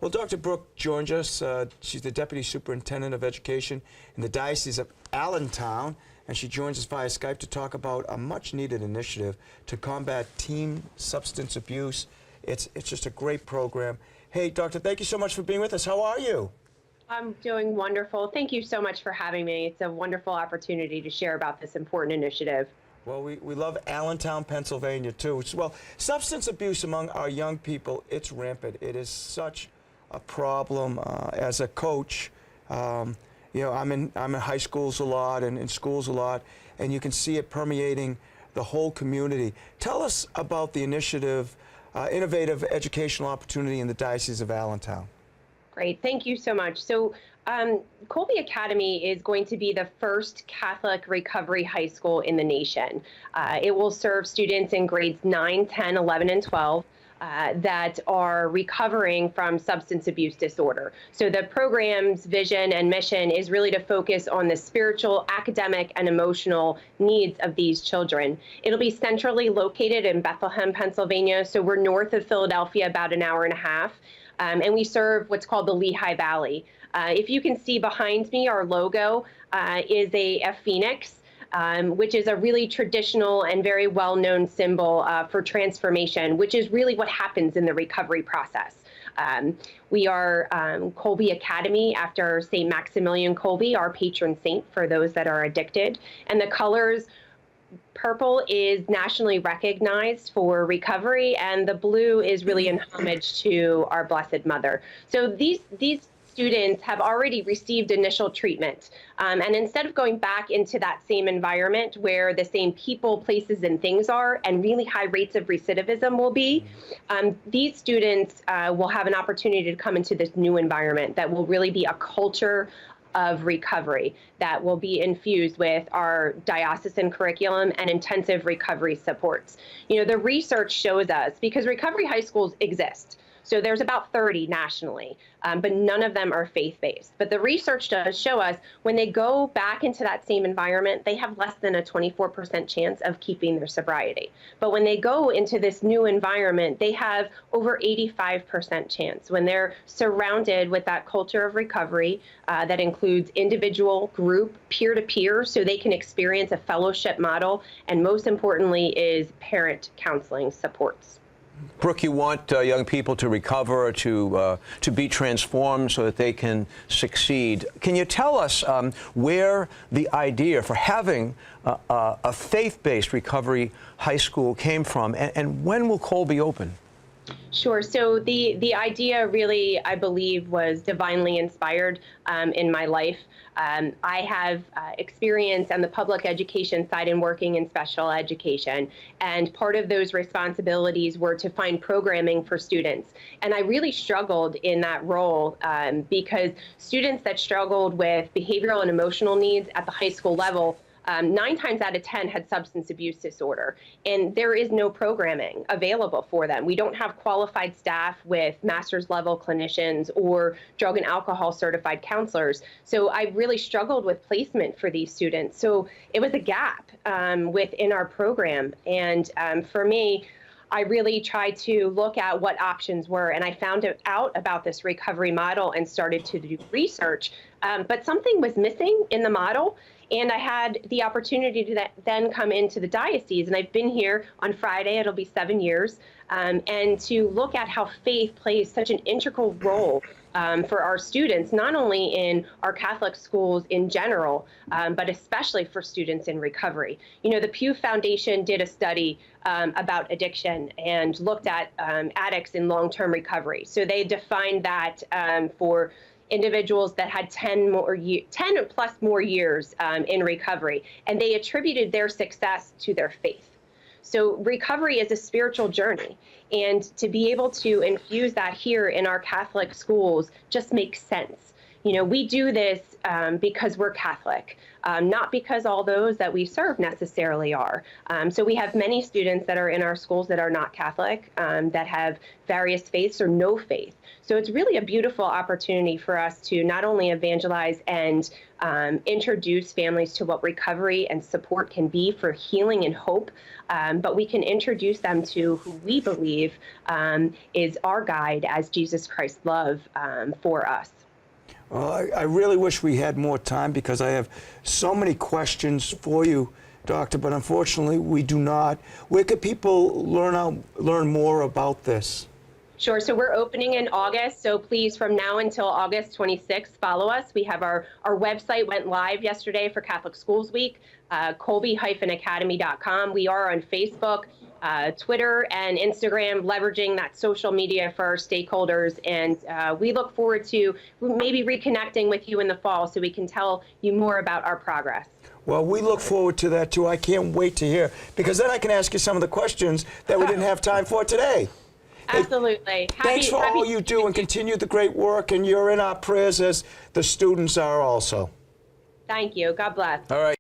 Well, Dr. Brooke joins us. She's the Deputy Superintendent of Education in the Diocese of Allentown, and she joins us via Skype to talk about a much-needed initiative to combat teen substance abuse. It's just a great program. Hey, Doctor, thank you so much for being with us. How are you? I'm doing wonderful. Thank you so much for having me. It's a wonderful opportunity to share about this important initiative. Well, we love Allentown, Pennsylvania, too. Well, substance abuse among our young people, it's rampant. It is such a problem. As a coach, you know, I'm in high schools a lot and in schools a lot, and you can see it permeating the whole community. Tell us about the initiative, Innovative Educational Opportunity in the Diocese of Allentown. Great, thank you so much. So Kolbe Academy is going to be the first Catholic recovery high school in the nation. It will serve students in grades 9, 10, 11, and 12 that are recovering from substance abuse disorder. So the program's vision and mission is really to focus on the spiritual, academic, and emotional needs of these children. It'll be centrally located in Bethlehem, Pennsylvania, so we're north of Philadelphia, about an hour and a half. And we serve what's called the Lehigh Valley. If you can see behind me, our logo is a phoenix, which is a really traditional and very well-known symbol for transformation, which is really what happens in the recovery process. We are Kolbe Academy after St. Maximilian Kolbe, our patron saint for those that are addicted. And the colors, purple is nationally recognized for recovery, and the blue is really in homage to our Blessed Mother. So these students have already received initial treatment. And instead of going back into that same environment where the same people, places, and things are, and really high rates of recidivism will be, these students will have an opportunity to come into this new environment that will really be a culture of recovery that will be infused with our diocesan curriculum and intensive recovery supports. You know, the research shows us, because recovery high schools exist, so there's about 30 nationally, but none of them are faith-based. But the research does show us when they go back into that same environment, they have less than a 24% chance of keeping their sobriety. But when they go into this new environment, they have over 85% chance when they're surrounded with that culture of recovery that includes individual, group, peer-to-peer, so they can experience a fellowship model, and most importantly is parent counseling supports. Brooke, you want young people to recover, to be transformed so that they can succeed. Can you tell us where the idea for having a faith-based recovery high school came from, and when will Kolbe open? Sure. So the idea really, I believe, was divinely inspired in my life. I have experience on the public education side and working in special education. And part of those responsibilities were to find programming for students. And I really struggled in that role because students that struggled with behavioral and emotional needs at the high school level 9 times out of 10 had substance abuse disorder, and there is no programming available for them. We don't have qualified staff with master's level clinicians or drug and alcohol certified counselors. So I really struggled with placement for these students. So it was a gap within our program. And for me, I really tried to look at what options were, and I found out about this recovery model and started to do research. But something was missing in the model, and I had the opportunity to then come into the diocese, and I've been here on Friday, it'll be 7 years, and to look at how faith plays such an integral role for our students, not only in our Catholic schools in general, but especially for students in recovery. You know, the Pew Foundation did a study about addiction and looked at addicts in long-term recovery. So they defined that for individuals that had 10 plus more years in recovery, and they attributed their success to their faith. So recovery is a spiritual journey, and to be able to infuse that here in our Catholic schools just makes sense. we do this because we're Catholic, not because all those that we serve necessarily are. So we have many students that are in our schools that are not Catholic, that have various faiths or no faith. So it's really a beautiful opportunity for us to not only evangelize and introduce families to what recovery and support can be for healing and hope, but we can introduce them to who we believe is our guide as Jesus Christ's love for us. Well, I really wish we had more time because I have so many questions for you, Doctor, but unfortunately we do not. Where could people learn more about this? Sure. So we're opening in August. So please, from now until August 26th, follow us. We have our website went live yesterday for Catholic Schools Week, Kolbe-Academy.com. We are on Facebook, Twitter, and Instagram, leveraging that social media for our stakeholders. And we look forward to maybe reconnecting with you in the fall so we can tell you more about our progress. Well, we look forward to that, too. I can't wait to hear, because then I can ask you some of the questions that we didn't have time for today. Absolutely. Thanks for all you do, and continue the great work, and you're in our prayers as the students are also. Thank you. God bless. All right.